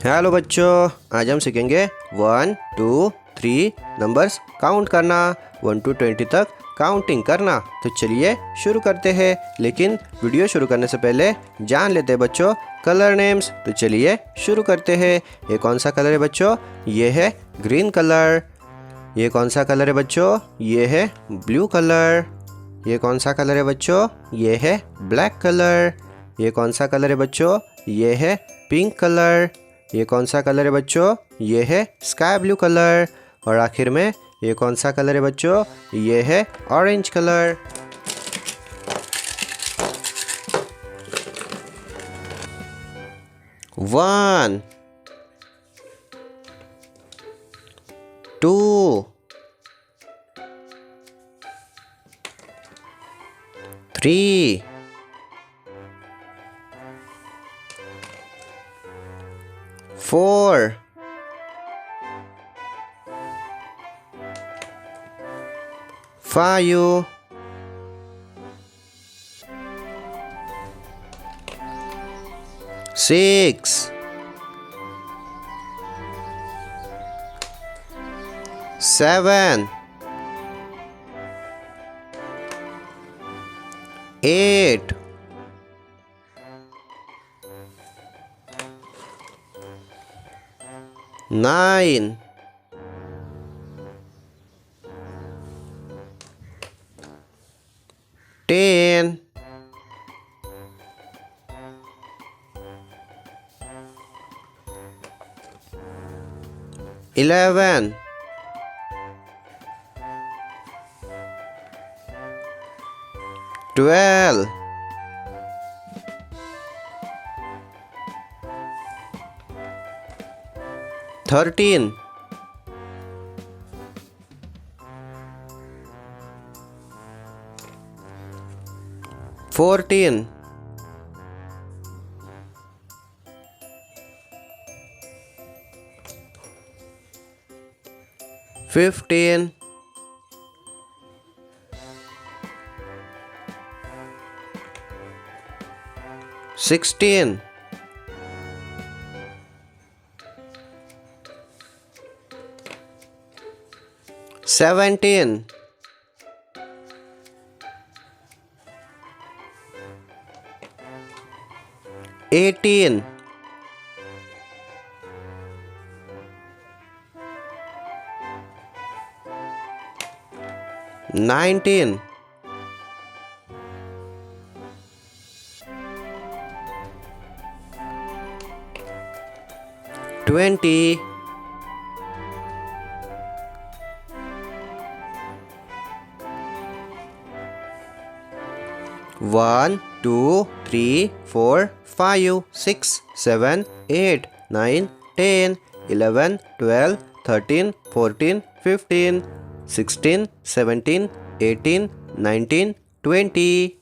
Hello बच्चों, आज हम सीखेंगे 1, 2, 3 नंबर्स काउंट करना, 1 to 20 तक काउंटिंग करना। तो चलिए शुरू करते हैं, लेकिन वीडियो शुरू करने से पहले जान लेते हैं बच्चों कलर नेम्स। तो चलिए शुरू करते हैं। ये कौन सा कलर है बच्चों? ये है ग्रीन कलर। ये कौन सा कलर है बच्चों? ये है ब्लू कलर। ये कौन सा कलर है बच्चों? ये है ब्लैक कलर। ये कौन सा कलर है बच्चों? ये है पिंक कलर। ये कौन सा कलर है बच्चों? ये है स्काई ब्लू कलर। और आखिर में ये कौन सा कलर है बच्चों? ये है orange colour. One, two, three, four, five, six, seven, eight, nine, 10, 11, 12, 13, 14, 15, 16, 17, 18, 19, 20, 1, 2, 3, 4, 5, 6, 7, 8, 9, 10, 11, 12, 13, 14, 15, 16, 17, 18, 19, 20.